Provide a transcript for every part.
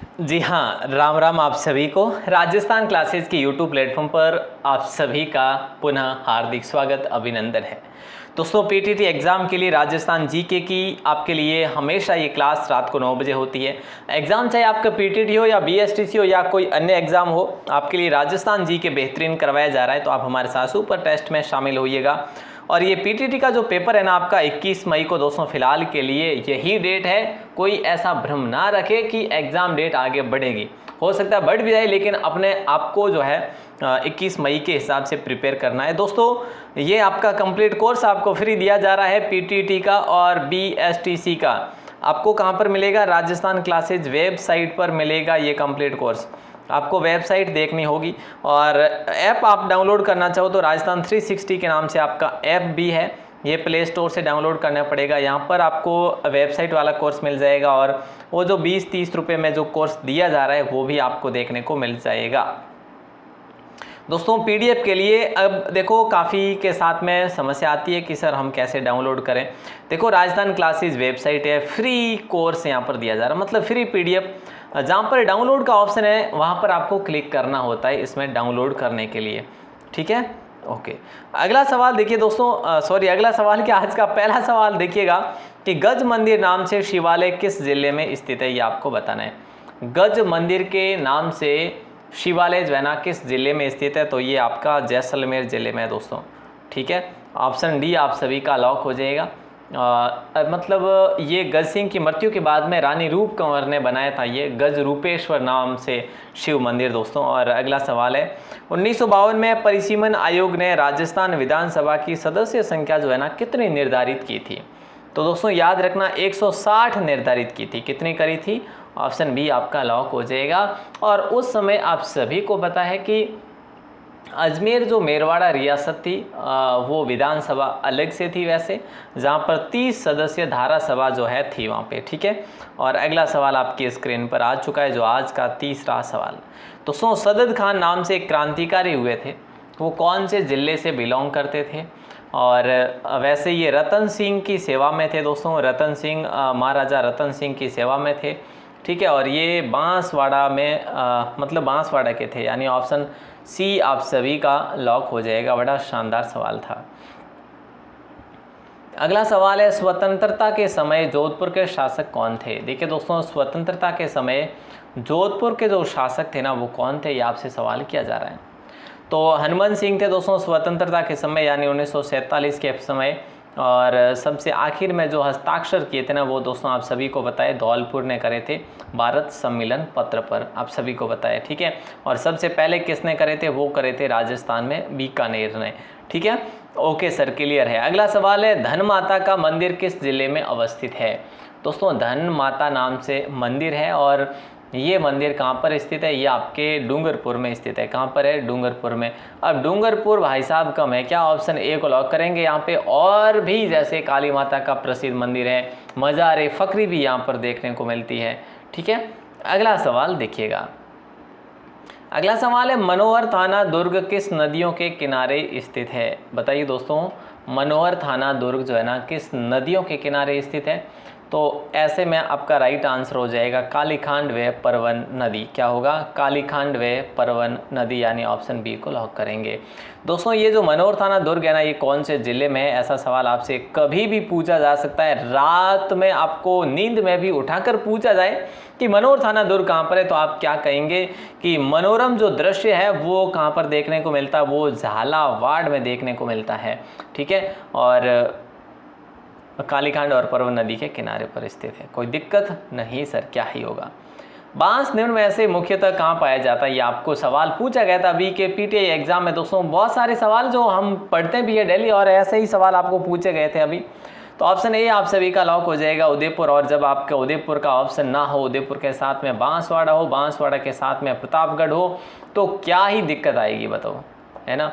जी हाँ, राम राम आप सभी को। राजस्थान क्लासेस की यूट्यूब प्लेटफॉर्म पर आप सभी का पुनः हार्दिक स्वागत, अभिनंदन है। दोस्तों, पीटीटी एग्ज़ाम के लिए राजस्थान जीके की आपके लिए हमेशा ये क्लास रात को 9 बजे होती है। एग्ज़ाम चाहे आपका पीटीटी हो या बीएसटीसी हो या कोई अन्य एग्ज़ाम हो, आपके लिए राजस्थान जीके बेहतरीन करवाया जा रहा है। तो आप हमारे साथ सुपर टेस्ट में शामिल होइएगा। और ये पीटीटी का जो पेपर है ना आपका 21 मई को दोस्तों, फिलहाल के लिए यही डेट है। कोई ऐसा भ्रम ना रखे कि एग्ज़ाम डेट आगे बढ़ेगी, हो सकता है बढ़ भी जाए, लेकिन अपने आपको जो है 21 मई के हिसाब से प्रिपेयर करना है। दोस्तों, ये आपका कंप्लीट कोर्स आपको फ्री दिया जा रहा है पीटीटी का और बीएसटीसी का। आपको कहाँ पर मिलेगा? राजस्थान क्लासेज वेबसाइट पर मिलेगा ये कंप्लीट कोर्स। आपको वेबसाइट देखनी होगी और ऐप आप डाउनलोड करना चाहो तो राजस्थान 360 के नाम से आपका ऐप भी है, ये प्ले स्टोर से डाउनलोड करना पड़ेगा। यहाँ पर आपको वेबसाइट वाला कोर्स मिल जाएगा और वो जो 20-30 रुपये में जो कोर्स दिया जा रहा है वो भी आपको देखने को मिल जाएगा। दोस्तों, पीडीएफ के लिए अब देखो काफ़ी के साथ में समस्या आती है कि सर हम कैसे डाउनलोड करें। देखो, राजस्थान क्लासेस वेबसाइट है, फ्री कोर्स यहाँ पर दिया जा रहा है, मतलब फ्री पीडीएफ। जहाँ पर डाउनलोड का ऑप्शन है वहाँ पर आपको क्लिक करना होता है इसमें डाउनलोड करने के लिए, ठीक है। ओके, अगला सवाल देखिए दोस्तों, अगला सवाल क्या, आज का पहला सवाल देखिएगा कि गज मंदिर नाम से शिवालय किस जिले में स्थित है, ये आपको बताना है। गज मंदिर के नाम से शिवालय जो है ना किस जिले में स्थित है, तो ये आपका जैसलमेर जिले में है दोस्तों, ठीक है। ऑप्शन डी आप सभी का लॉक हो जाएगा। मतलब ये गज सिंह की मृत्यु के बाद में रानी रूप कंवर ने बनाया था ये गज रूपेश्वर नाम से शिव मंदिर दोस्तों। और अगला सवाल है, 1952 में परिसीमन आयोग ने राजस्थान विधानसभा की सदस्य संख्या जो है ना कितनी निर्धारित की थी? तो दोस्तों याद रखना 160 निर्धारित की थी। कितनी करी थी? ऑप्शन बी आपका लॉक हो जाएगा। और उस समय आप सभी को पता है कि अजमेर जो मेरवाड़ा रियासत थी वो विधानसभा अलग से थी वैसे, जहाँ पर 30 सदस्य धारा सभा जो है थी वहाँ पे, ठीक है। और अगला सवाल आपकी स्क्रीन पर आ चुका है, जो आज का तीसरा सवाल। दोस्तों, सदद खान नाम से एक क्रांतिकारी हुए थे, वो कौन से जिले से बिलोंग करते थे? और वैसे ये रतन सिंह की सेवा में थे दोस्तों, रतन सिंह महाराजा रतन सिंह की सेवा में थे, ठीक है। और ये बांसवाड़ा में मतलब बांसवाड़ा के थे, यानी ऑप्शन सी आप सभी का लॉक हो जाएगा। बड़ा शानदार सवाल था। अगला सवाल है, स्वतंत्रता के समय जोधपुर के शासक कौन थे? देखिए दोस्तों, स्वतंत्रता के समय जोधपुर के जो शासक थे ना वो कौन थे, ये आपसे सवाल किया जा रहा है। तो हनुमान सिंह थे दोस्तों स्वतंत्रता के समय, यानी 1947 के समय। और सबसे आखिर में जो हस्ताक्षर किए थे ना वो दोस्तों आप सभी को बताए धौलपुर ने करे थे, भारत सम्मेलन पत्र पर, आप सभी को बताया, ठीक है। और सबसे पहले किसने करे थे? वो करे थे राजस्थान में बीकानेर ने, ठीक है। ओके सर, क्लियर है। अगला सवाल है, धन माता का मंदिर किस जिले में अवस्थित है? दोस्तों, धन माता नाम से मंदिर है और ये मंदिर कहाँ पर स्थित है? ये आपके डूंगरपुर में स्थित है। कहाँ पर है? डूंगरपुर में। अब डूंगरपुर भाई साहब कम है क्या? ऑप्शन ए को लॉक करेंगे। यहाँ पे और भी जैसे काली माता का प्रसिद्ध मंदिर है, मज़ार फकरी भी यहाँ पर देखने को मिलती है, ठीक है। अगला सवाल देखिएगा। अगला सवाल है, मनोहर थाना दुर्ग किस नदियों के किनारे स्थित है? बताइए दोस्तों, मनोहर थाना दुर्ग जो है ना किस नदियों के किनारे स्थित है? तो ऐसे में आपका राइट आंसर हो जाएगा कालीखांड व परवन नदी। क्या होगा? कालीखांड व परवन नदी, यानी ऑप्शन बी को लॉक करेंगे। दोस्तों, ये जो मनोहर थाना दुर्ग है ना ये कौन से ज़िले में है, ऐसा सवाल आपसे कभी भी पूछा जा सकता है। रात में आपको नींद में भी उठाकर पूछा जाए कि मनोहर थाना दुर्ग कहाँ पर है, तो आप क्या कहेंगे कि मनोरम जो दृश्य है वो कहाँ पर देखने को मिलता है? वो झालावाड़ में देखने को मिलता है, ठीक है। और कालीखांड और परवन नदी के किनारे पर स्थित है। कोई दिक्कत नहीं सर, क्या ही होगा। बांस निम्न में से मुख्यतः कहाँ पाया जाता है? ये आपको सवाल पूछा गया था अभी के पीटीआई एग्जाम में दोस्तों। बहुत सारे सवाल जो हम पढ़ते भी है डेली और ऐसे ही सवाल आपको पूछे गए थे अभी। तो ऑप्शन ए आप सभी का लॉक हो जाएगा, उदयपुर। और जब आपका उदयपुर का ऑप्शन ना हो, उदयपुर के साथ में बांसवाड़ा हो, बांसवाड़ा के साथ में प्रतापगढ़ हो, तो क्या ही दिक्कत आएगी बताओ, है ना।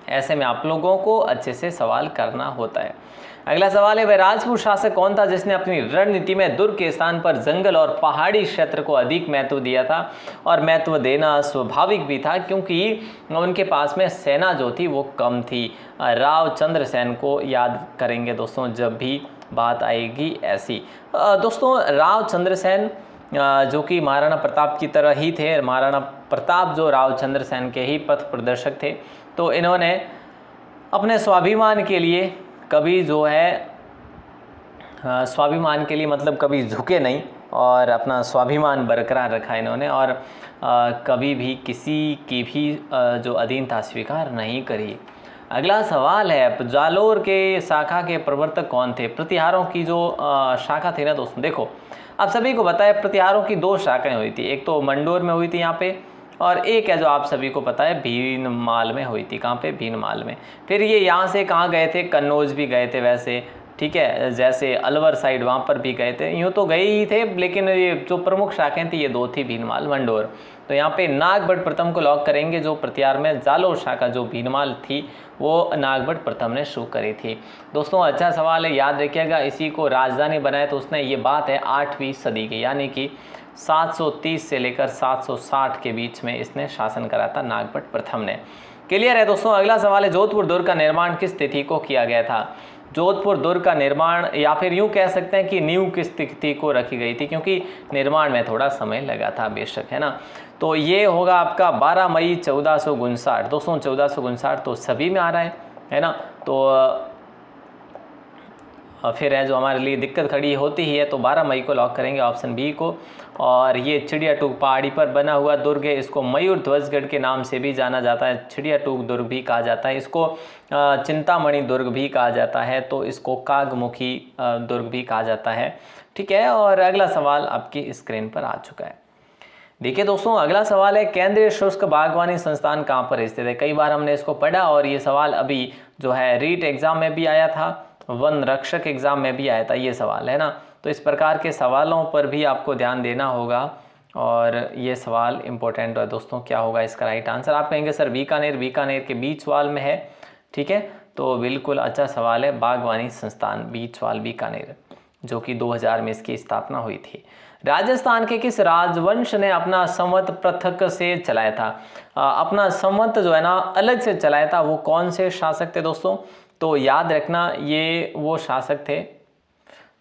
ऐसे में आप लोगों को अच्छे से सवाल करना होता है। अगला सवाल है, वह राजपूत शासक कौन था जिसने अपनी रणनीति में दुर्ग के स्थान पर जंगल और पहाड़ी क्षेत्र को अधिक महत्व दिया था? और महत्व देना स्वाभाविक भी था क्योंकि उनके पास में सेना जो थी वो कम थी। राव चंद्रसेन को याद करेंगे दोस्तों जब भी बात आएगी ऐसी। दोस्तों, राव चंद्रसेन जो कि महाराणा प्रताप की तरह ही थे। महाराणा प्रताप जो रावचंद्र सेन के ही पथ प्रदर्शक थे। तो इन्होंने अपने स्वाभिमान के लिए कभी जो है स्वाभिमान के लिए मतलब कभी झुके नहीं और अपना स्वाभिमान बरकरार रखा इन्होंने, और कभी भी किसी की भी जो अधीनता स्वीकार नहीं करी। अगला सवाल है, जालोर के शाखा के प्रवर्तक कौन थे? प्रतिहारों की जो शाखा थी ना दोस्तों, देखो आप सभी को पता है प्रतिहारों की दो शाखाएं हुई थी, एक तो मंडोर में हुई थी यहाँ पे, और एक है जो आप सभी को पता है भीनमाल में हुई थी। कहाँ पे? भीनमाल में। फिर ये यहाँ से कहाँ गए थे? कन्नौज भी गए थे वैसे, ठीक है, जैसे अलवर साइड वहाँ पर भी गए थे। यूँ तो गए ही थे, लेकिन ये जो प्रमुख शाखाएं थी ये दो थी, भीनमाल मंडोर। तो यहाँ पे नागभट्ट प्रथम को लॉक करेंगे। जो प्रतिहार में जालोर शाखा जो भीनमाल थी वो नागभट्ट प्रथम ने शुरू करी थी। दोस्तों अच्छा सवाल है, याद रखिएगा। इसी को राजधानी बनाया तो उसने, ये बात है 8वीं सदी की, यानी कि 730 से लेकर 760 के बीच में इसने शासन करा था नागभट्ट प्रथम ने। क्लियर है दोस्तों। अगला सवाल है, जोधपुर दुर्ग का निर्माण किस तिथि को किया गया था? जोधपुर दुर्ग का निर्माण, या फिर यूँ कह सकते हैं कि नींव किस तिथि को रखी गई थी, क्योंकि निर्माण में थोड़ा समय लगा था बेशक, है ना। तो ये होगा आपका 12 मई 1459। दोस्तों 1459 तो सभी में आ रहा है ना। तो फिर है जो हमारे लिए दिक्कत खड़ी होती ही है, तो 12 मई को लॉक करेंगे, ऑप्शन बी को। और ये चिड़ियाटूक पहाड़ी पर बना हुआ दुर्ग है, इसको मयूर ध्वजगढ़ के नाम से भी जाना जाता है, चिड़ियाटूक दुर्ग भी कहा जाता है, इसको चिंतामणि दुर्ग भी कहा जाता है, तो इसको कागमुखी दुर्ग भी कहा जाता है, ठीक है। और अगला सवाल आपकी स्क्रीन पर आ चुका है। देखिए दोस्तों अगला सवाल है, केंद्रीय शुष्क बागवानी संस्थान कहाँ पर स्थित है? कई बार हमने इसको पढ़ा और ये सवाल अभी जो है रीट एग्जाम में भी आया था, वन रक्षक एग्जाम में भी आया था ये सवाल, है ना। तो इस प्रकार के सवालों पर भी आपको ध्यान देना होगा और ये सवाल इंपॉर्टेंट है दोस्तों। क्या होगा इसका राइट आंसर? आप कहेंगे सर बीकानेर, बीकानेर के बीचवाल में है, ठीक है, तो बिल्कुल अच्छा सवाल है, बागवानी संस्थान बीचवाल बीकानेर, जो कि 2000 में इसकी स्थापना हुई थी। राजस्थान के किस राजवंश ने अपना संवत पृथक से चलाया था? अपना संवत जो है ना अलग से चलाया था, वो कौन से शासक थे दोस्तों? तो याद रखना ये वो शासक थे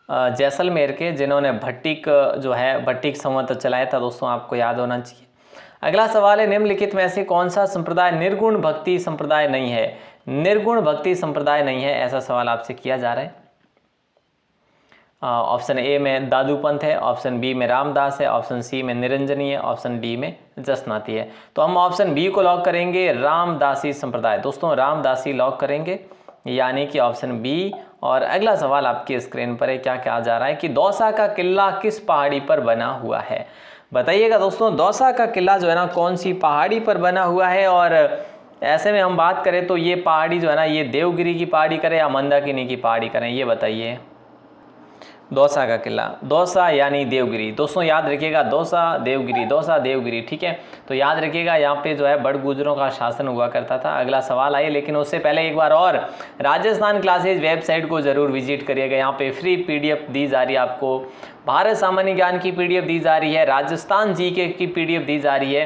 जैसलमेर के, जिन्होंने भट्टिक जो है भट्टिक संवत चलाया था दोस्तों, आपको याद होना चाहिए। अगला सवाल है, निम्नलिखित में से कौन सा संप्रदाय निर्गुण भक्ति संप्रदाय नहीं है? निर्गुण भक्ति संप्रदाय नहीं है, ऐसा सवाल आपसे किया जा रहा है। ऑप्शन ए में दादूपंथ है, ऑप्शन बी में रामदास है, ऑप्शन सी में निरंजनी है, ऑप्शन डी में जसनाती है। तो हम ऑप्शन बी को लॉक करेंगे, रामदासी संप्रदाय। दोस्तों रामदासी लॉक करेंगे, यानी कि ऑप्शन बी। और अगला सवाल आपकी स्क्रीन पर है, क्या कहा जा रहा है कि दौसा का किला किस पहाड़ी पर बना हुआ है? बताइएगा दोस्तों, दौसा का किला जो है ना कौन सी पहाड़ी पर बना हुआ है? और ऐसे में हम बात करें तो ये पहाड़ी जो है ना, ये देवगिरी की पहाड़ी करें या मंदाकिनी की पहाड़ी करें, ये बताइए। दौसा का किला, दौसा यानी देवगिरी। दोस्तों याद रखिएगा, दौसा देवगिरी, दौसा देवगिरी, ठीक है। तो याद रखिएगा यहाँ पे जो है बड़ गुजरों का शासन हुआ करता था। अगला सवाल आइए, लेकिन उससे पहले एक बार और राजस्थान क्लासेज वेबसाइट को जरूर विजिट करिएगा। यहाँ पे फ्री पीडीएफ दी जा रही है आपको, भारत सामान्य ज्ञान की पीडीएफ दी जा रही है, राजस्थान जीके की पीडीएफ दी जा रही है,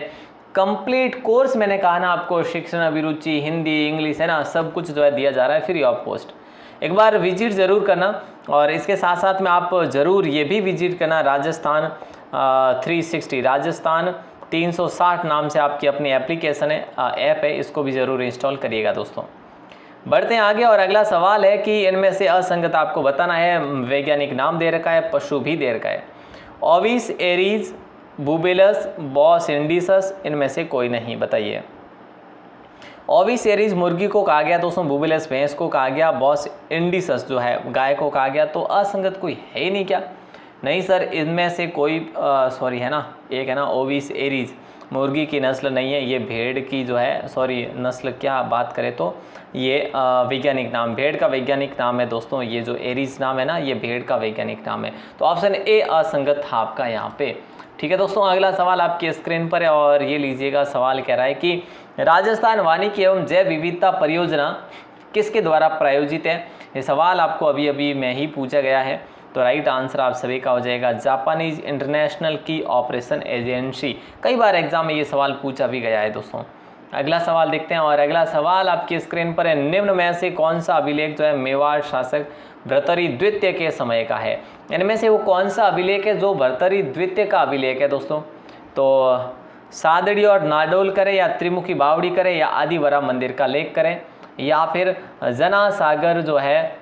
कंप्लीट कोर्स मैंने कहा ना आपको, शिक्षण अभिरुचि, हिंदी, इंग्लिश, है ना, सब कुछ जो है दिया जा रहा है फ्री ऑफ कॉस्ट। एक बार विजिट ज़रूर करना, और इसके साथ साथ में आप ज़रूर ये भी विजिट करना, राजस्थान 360, राजस्थान 360 नाम से आपकी अपनी एप्लीकेशन है, ऐप है, इसको भी ज़रूर इंस्टॉल करिएगा दोस्तों। बढ़ते हैं आगे, और अगला सवाल है कि इनमें से असंगत आपको बताना है। वैज्ञानिक नाम दे रखा है, पशु भी दे रखा है, ओविस एरीज, बुबेलस, बॉस इंडिसस, इनमें से कोई नहीं, बताइए। ओविस एरीज मुर्गी को कहा गया दोस्तों, बुबेलस भैंस को कहा गया, बॉस इंडिसस जो है गाय को कहा गया, तो असंगत कोई है ही नहीं क्या? नहीं सर, इनमें से कोई सॉरी है ना, एक है ना ओविस एरीज, मुर्गी की नस्ल नहीं है, ये भेड़ की जो है, सॉरी नस्ल क्या बात करें तो ये वैज्ञानिक नाम, भेड़ का वैज्ञानिक नाम है दोस्तों, ये जो एरीज नाम है ना, ये भेड़ का वैज्ञानिक नाम है। तो ऑप्शन ए असंगत था आपका यहाँ पे, ठीक है दोस्तों। अगला सवाल आपकी स्क्रीन पर है, और ये लीजिएगा, सवाल कह रहा है कि राजस्थान वानिकी एवं जैव विविधता परियोजना किसके द्वारा प्रायोजित है? ये सवाल आपको अभी अभी में ही पूछा गया है, तो राइट आंसर आप सभी का हो जाएगा जापानीज इंटरनेशनल की ऑपरेशन एजेंसी। कई बार एग्जाम में ये सवाल पूछा भी गया है दोस्तों, अगला सवाल देखते हैं और अगला सवाल आपकी स्क्रीन पर है, निम्न में से कौन सा अभिलेख जो है मेवाड़ शासक भर्तृहरि द्वितीय के समय का है। इनमें से वो कौन सा अभिलेख है जो भर्तृहरि द्वितीय का अभिलेख है दोस्तों? तो सादड़ी और नाडोल करें, या त्रिमुखी बावड़ी करें, या आदिवरा मंदिर का लेख करें, या फिर जना सागर जो है,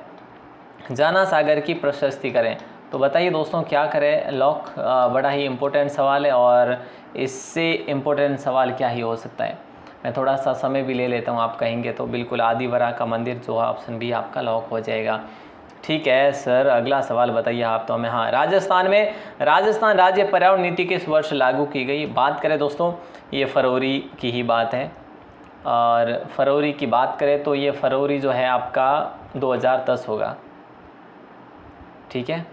जना सागर की प्रशस्ति करें। तो बताइए दोस्तों क्या करें? लॉक बड़ा ही इम्पोर्टेंट सवाल है और इससे इम्पोर्टेंट सवाल क्या ही हो सकता है। मैं थोड़ा सा समय भी ले लेता हूँ, आप कहेंगे तो बिल्कुल आदिवरा का मंदिर जो है ऑप्शन बी आपका लॉक हो जाएगा। ठीक है सर, अगला सवाल बताइए आप तो हमें। हाँ, राजस्थान में राजस्थान राज्य पर्यावरण नीति किस वर्ष लागू की गई? बात करें दोस्तों, ये फरवरी की ही बात है और फरवरी की बात करें तो ये फरवरी जो है आपका 2010 होगा। ठीक है,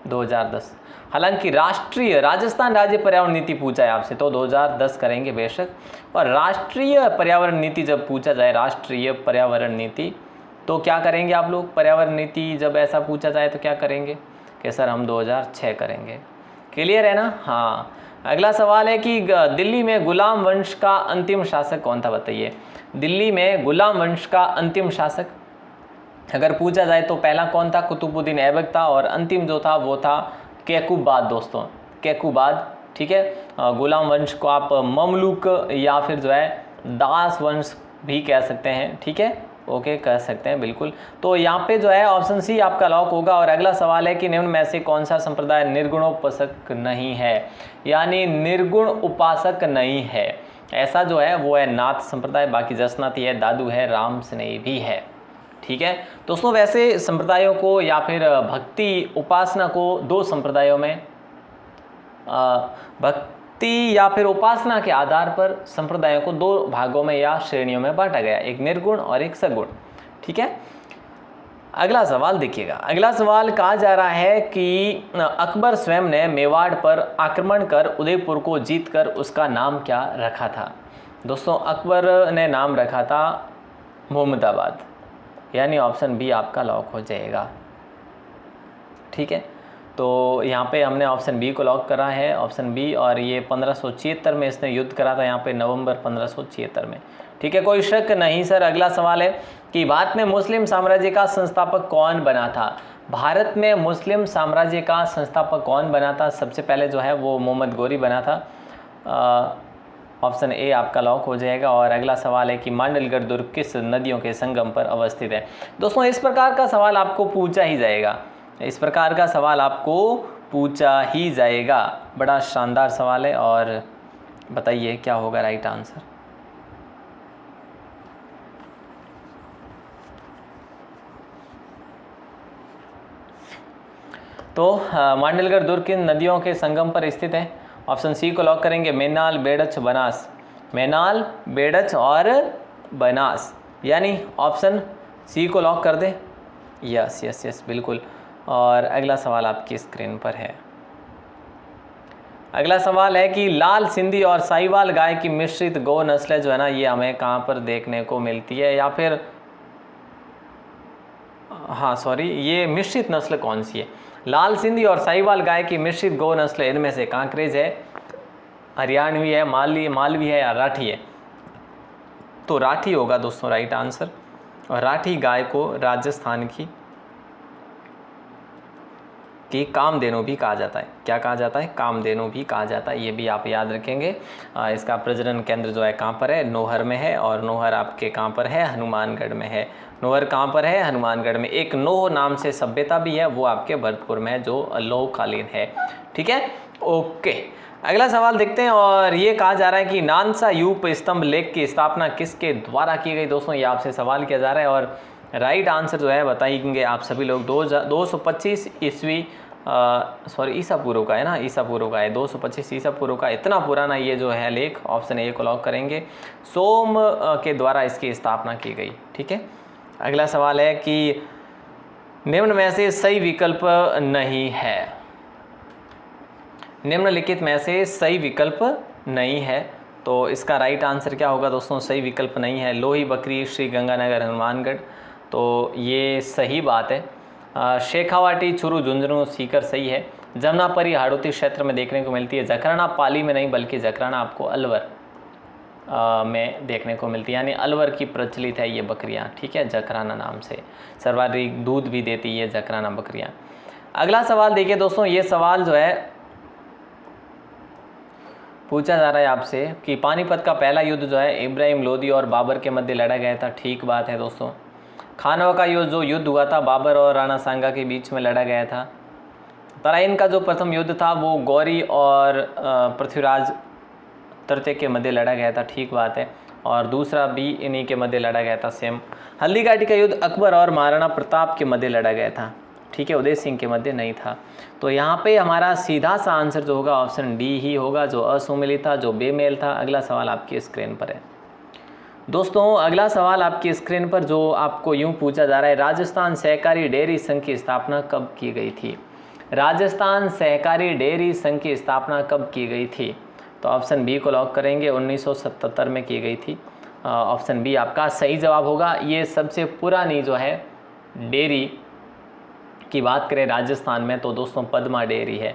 2010। हालांकि राष्ट्रीय राजस्थान राज्य पर्यावरण नीति पूछा है आपसे तो 2010 करेंगे बेशक। और राष्ट्रीय पर्यावरण नीति जब पूछा जाए, राष्ट्रीय पर्यावरण नीति, तो क्या करेंगे आप लोग? पर्यावरण नीति जब ऐसा पूछा जाए तो क्या करेंगे कि सर हम 2006 करेंगे। क्लियर है ना? हाँ। अगला सवाल है कि दिल्ली में गुलाम वंश का अंतिम शासक कौन था? बताइए, दिल्ली में गुलाम वंश का अंतिम शासक अगर पूछा जाए तो पहला कौन था? कुतुबुद्दीन ऐबक था और अंतिम जो था वो था कैकुबाद दोस्तों, कैकुबाद। ठीक है, गुलाम वंश को आप ममलूक या फिर जो है दास वंश भी कह सकते हैं। ठीक है, ओके, कह सकते हैं बिल्कुल। तो यहाँ पे जो है ऑप्शन सी आपका लॉक होगा। और अगला सवाल है कि निम्न में से कौन सा संप्रदाय निर्गुणोपासक नहीं है? यानी निर्गुण उपासक नहीं है, ऐसा जो है वो है नाथ संप्रदाय, बाकी जसनाती है, दादू है, राम स्नेही भी है। ठीक है दोस्तों, वैसे संप्रदायों को या फिर भक्ति उपासना को दो संप्रदायों में भक्ति या फिर उपासना के आधार पर संप्रदायों को दो भागों में या श्रेणियों में बांटा गया, एक निर्गुण और एक सगुण। ठीक है, अगला सवाल देखिएगा। अगला सवाल कहा जा रहा है कि अकबर स्वयं ने मेवाड़ पर आक्रमण कर उदयपुर को जीतकर उसका नाम क्या रखा था? दोस्तों अकबर ने नाम रखा था मोहम्मदाबाद, यानी ऑप्शन बी आपका लॉक हो जाएगा। ठीक है, तो यहाँ पे हमने ऑप्शन बी को लॉक करा है, ऑप्शन बी। और ये 1576 में इसने युद्ध करा था, यहाँ पे नवंबर 1576 में। ठीक है, कोई शक नहीं सर। अगला सवाल है कि भारत में मुस्लिम साम्राज्य का संस्थापक कौन बना था? भारत में मुस्लिम साम्राज्य का संस्थापक कौन बना था? सबसे पहले जो है वो मोहम्मद गोरी बना था। ऑप्शन ए आपका लॉक हो जाएगा। और अगला सवाल है कि मांडलगढ़ दुर्ग किस नदियों के संगम पर अवस्थित है? दोस्तों इस प्रकार का सवाल आपको पूछा ही जाएगा, इस प्रकार का सवाल आपको पूछा ही जाएगा। बड़ा शानदार सवाल है और बताइए क्या होगा राइट आंसर। तो मांडलगढ़ दुर्ग किन नदियों के संगम पर स्थित है? ऑप्शन सी को लॉक करेंगे, मेनाल, बेड़च, बनास। मेनाल, बेड़च और बनास, यानी ऑप्शन सी को लॉक कर दे। यस यस यस बिल्कुल। और अगला सवाल आपकी स्क्रीन पर है। अगला सवाल है कि लाल सिंधी और साहिवाल गाय की मिश्रित गौ नस्लें जो है ना, ये हमें कहाँ पर देखने को मिलती है? या फिर हाँ सॉरी, ये मिश्रित नस्ल कौन सी है? लाल सिंधी और साहिवाल गाय की मिश्रित गौ नस्ल इनमें से कांकरेज है, हरियाणवी है, मालवी है या राठी है? तो राठी होगा दोस्तों राइट आंसर। और राठी गाय को राजस्थान की कामधेनु भी कहा जाता है। क्या कहा जाता है? कामधेनु भी कहा जाता है, ये भी आप याद रखेंगे। इसका प्रजनन केंद्र जो है कहाँ पर है? नौहर में है। और नौहर आपके कहाँ पर है? हनुमानगढ़ में है। नौहर कहाँ पर है? हनुमानगढ़ में। एक नोह नाम से सभ्यता भी है, वो आपके भरतपुर में है, जो लौहकालीन है। ठीक है, ओके। अगला सवाल देखते हैं और ये कहा जा रहा है कि नानसा यूप स्तंभ लेख की स्थापना किसके द्वारा की गई? दोस्तों ये आपसे सवाल किया जा रहा है और राइट आंसर जो है बताएंगे आप सभी लोग। 225 ईस्वी सॉरी ईसा पूर्व का है ना, ईसा पूर्व का है, 225 ईसा पूर्व का। इतना पुराना ये जो है लेख, ऑप्शन ए को लॉक करेंगे, सोम के द्वारा इसकी स्थापना की गई। ठीक है, अगला सवाल है कि निम्न में से सही विकल्प नहीं है। निम्नलिखित में से सही विकल्प नहीं है, तो इसका राइट आंसर क्या होगा दोस्तों? सही विकल्प नहीं है लोही, बकरी, श्री गंगानगर, हनुमानगढ़। तो ये सही बात है। शेखावाटी, चुरू, झुंझुनू, सीकर सही है। जमुनापरी हाड़ौती क्षेत्र में देखने को मिलती है। जकराना पाली में नहीं, बल्कि जकराना आपको अलवर में देखने को मिलती है, यानी अलवर की प्रचलित है ये बकरियां, ठीक है, जकराना नाम से, सर्वाधिक दूध भी देती है जकराना बकरियां। अगला सवाल देखिए दोस्तों, ये सवाल जो है पूछा जा रहा है आपसे कि पानीपत का पहला युद्ध जो है इब्राहिम लोदी और बाबर के मध्य लड़ा गया था। ठीक बात है दोस्तों। खानवा का जो युद्ध हुआ था बाबर और राणा सांगा के बीच में लड़ा गया था। तराइन का जो प्रथम युद्ध था वो गौरी और पृथ्वीराज तृतीय के मध्य लड़ा गया था। ठीक बात है। और दूसरा भी इन्हीं के मध्य लड़ा गया था सेम। हल्दी घाटी का युद्ध अकबर और महाराणा प्रताप के मध्य लड़ा गया था, ठीक है, उदय सिंह के मध्य नहीं था। तो यहाँ पे हमारा सीधा सा आंसर जो होगा ऑप्शन डी ही होगा, जो असुमेलित था, जो बेमेल था। अगला सवाल आपकी स्क्रीन पर है दोस्तों। अगला सवाल आपकी स्क्रीन पर जो आपको यूं पूछा जा रहा है, राजस्थान सहकारी डेयरी संघ की स्थापना कब की गई थी? राजस्थान सहकारी डेयरी संघ की स्थापना कब की गई थी? तो ऑप्शन बी को लॉक करेंगे, 1977 में की गई थी। ऑप्शन बी आपका सही जवाब होगा। ये सबसे पुरानी जो है डेयरी की बात करें राजस्थान में तो दोस्तों पद्मा डेयरी है।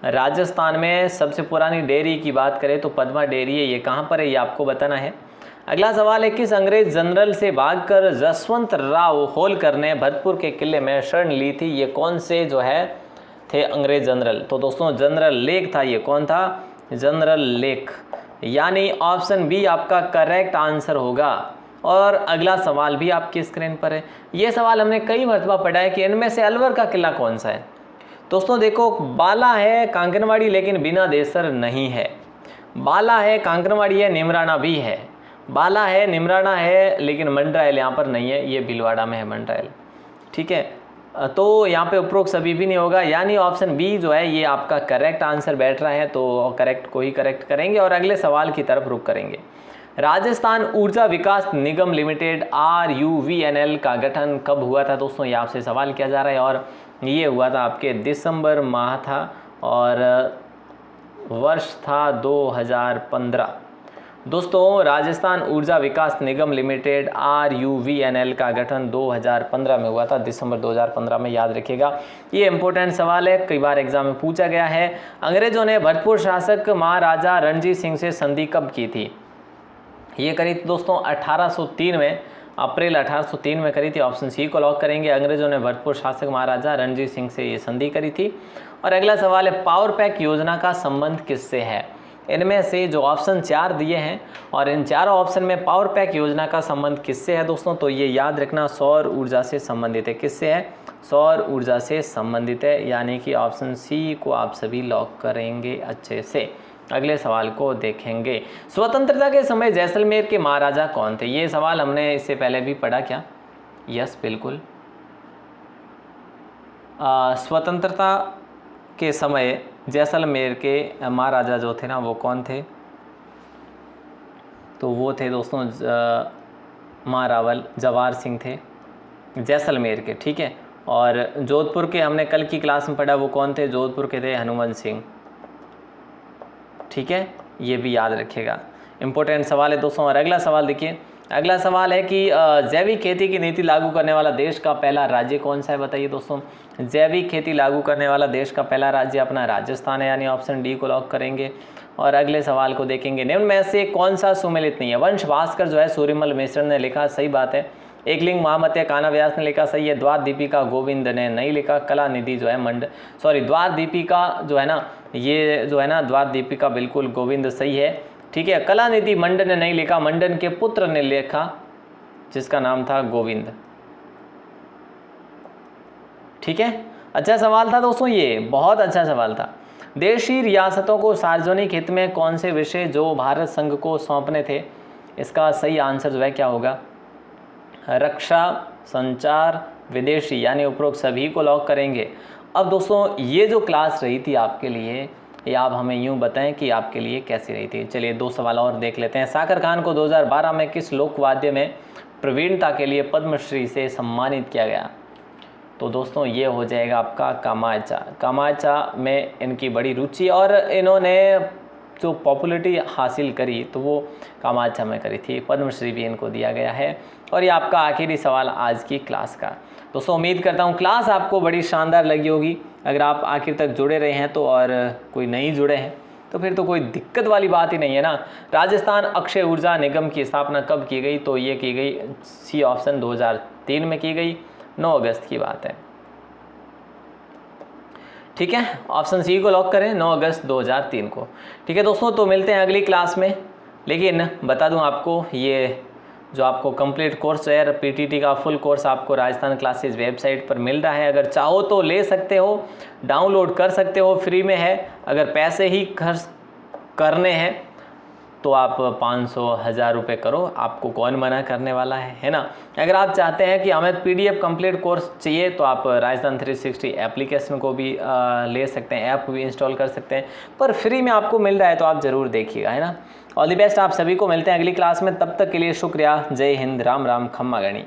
राजस्थान में सबसे पुरानी डेयरी की बात करें तो पद्मा डेयरी है। ये कहाँ पर है ये आपको बताना है। अगला सवाल है, किस अंग्रेज जनरल से भागकर जसवंत राव होलकर ने भरतपुर के किले में शरण ली थी? ये कौन से जो है थे अंग्रेज जनरल? तो दोस्तों जनरल लेक था। ये कौन था? जनरल लेक, यानी ऑप्शन बी आपका करेक्ट आंसर होगा। और अगला सवाल भी आपकी स्क्रीन पर है। ये सवाल हमने कई मरतबा पढ़ा है कि इनमें से अलवर का किला कौन सा है? दोस्तों देखो, बाला है, कांकरवाड़ी, लेकिन बिना देसर नहीं है। बाला है, कांकरवाड़ी है, निमराना भी है। बाला है, निमराना है, लेकिन मंडरायल यहाँ पर नहीं है, ये भीलवाड़ा में है मंडरायल, ठीक है। तो यहाँ पे उपरोक्त सभी भी नहीं होगा, यानी ऑप्शन बी जो है ये आपका करेक्ट आंसर बैठ रहा है। तो करेक्ट को ही करेक्ट करेंगे और अगले सवाल की तरफ रुख करेंगे। राजस्थान ऊर्जा विकास निगम लिमिटेड RUVNL का गठन कब हुआ था? दोस्तों ये आपसे सवाल किया जा रहा है और ये हुआ था आपके दिसंबर माह था और वर्ष था 2015। दोस्तों राजस्थान ऊर्जा विकास निगम लिमिटेड RUVNL का गठन 2015 में हुआ था, दिसंबर 2015 में, याद रखिएगा। ये इंपॉर्टेंट सवाल है, कई बार एग्जाम में पूछा गया है। अंग्रेजों ने भरतपुर शासक महाराजा रणजीत सिंह से संधि कब की थी? ये करी थी दोस्तों 1803 में, अप्रैल 1803 में करी थी। ऑप्शन सी को लॉक करेंगे। अंग्रेजों ने भरतपुर शासक महाराजा रणजीत सिंह से ये संधि करी थी। और अगला सवाल है, पावर पैक योजना का संबंध किससे है? इनमें से जो ऑप्शन 4 दिए हैं और इन चारों ऑप्शन में पावर पैक योजना का संबंध किससे है दोस्तों? तो ये याद रखना, सौर ऊर्जा से संबंधित है। किससे है? सौर ऊर्जा से संबंधित है, यानी कि ऑप्शन सी को आप सभी लॉक करेंगे अच्छे से। अगले सवाल को देखेंगे। स्वतंत्रता के समय जैसलमेर के महाराजा कौन थे? ये सवाल हमने इससे पहले भी पढ़ा क्या? यस बिल्कुल। स्वतंत्रता के समय जैसलमेर के महाराजा जो थे ना वो कौन थे? तो वो थे दोस्तों महारावल जवाहर सिंह थे जैसलमेर के, ठीक है। और जोधपुर के हमने कल की क्लास में पढ़ा, वो कौन थे? जोधपुर के थे हनुमान सिंह, ठीक है, ये भी याद रखिएगा। इंपॉर्टेंट सवाल है दोस्तों। और अगला सवाल देखिए, अगला सवाल है कि जैविक खेती की नीति लागू करने वाला देश का पहला राज्य कौन सा है? बताइए दोस्तों। जैविक खेती लागू करने वाला देश का पहला राज्य अपना राजस्थान है, यानी ऑप्शन डी को लॉक करेंगे। और अगले सवाल को देखेंगे, निम्न में से कौन सा सुमेलित नहीं है? वंश भास्कर जो है सूर्यमल मिश्र ने लिखा, सही बात है। एकलिंग महामत्या कान्हा व्यास ने लिखा, सही है। द्वार दीपिका गोविंद ने नहीं लिखा। कला निधि जो है द्वार दीपिका जो है ना, ये जो है ना द्वार दीपिका बिल्कुल गोविंद सही है, ठीक है। कला निधि मंडन ने नहीं लिखा, मंडन के पुत्र ने लिखा जिसका नाम था गोविंद, ठीक है। अच्छा सवाल था दोस्तों, ये बहुत अच्छा सवाल था। देशी रियासतों को सार्वजनिक हित में कौन से विषय जो भारत संघ को सौंपने थे? इसका सही आंसर जो है क्या होगा? रक्षा, संचार, विदेशी, यानी उपरोक्त सभी को लॉक करेंगे। अब दोस्तों ये जो क्लास रही थी आपके लिए, ये आप हमें यूं बताएं कि आपके लिए कैसी रही थी। चलिए 2 सवाल और देख लेते हैं। साकर खान को 2012 में किस लोकवाद्य में प्रवीणता के लिए पद्मश्री से सम्मानित किया गया? तो दोस्तों ये हो जाएगा आपका कामाचा। कामाचा में इनकी बड़ी रुचि और इन्होंने जो पॉपुलैरिटी हासिल करी तो वो कामाचा में करी थी। पद्मश्री भी इनको दिया गया है। और ये आपका आखिरी सवाल आज की क्लास का। दोस्तों उम्मीद करता हूँ क्लास आपको बड़ी शानदार लगी होगी। अगर आप आखिर तक जुड़े रहे हैं तो, और कोई नहीं जुड़े हैं तो फिर तो कोई दिक्कत वाली बात ही नहीं है ना। राजस्थान अक्षय ऊर्जा निगम की स्थापना कब की गई, तो ये की गई सी ऑप्शन 2003 में की गई, 9 अगस्त की बात है। ठीक है, ऑप्शन सी को लॉक करें, 9 अगस्त 2003 को। ठीक है दोस्तों, तो मिलते हैं अगली क्लास में। लेकिन बता दूं आपको, ये जो आपको कंप्लीट कोर्स है पीटीटी का फुल कोर्स आपको राजस्थान क्लासेस वेबसाइट पर मिल रहा है। अगर चाहो तो ले सकते हो, डाउनलोड कर सकते हो, फ्री में है। अगर पैसे ही खर्च करने हैं तो आप 500 1000 रुपये करो, आपको कौन मना करने वाला है ना। अगर आप चाहते हैं कि हमें पीडीएफ कंप्लीट कोर्स चाहिए तो आप राजस्थान 360 एप्लीकेशन को भी ले सकते हैं, ऐप भी इंस्टॉल कर सकते हैं, पर फ्री में आपको मिल रहा है तो आप ज़रूर देखिएगा, है ना। ऑल द बेस्ट आप सभी को, मिलते हैं अगली क्लास में, तब तक के लिए शुक्रिया। जय हिंद, राम राम, खम्मा गणी।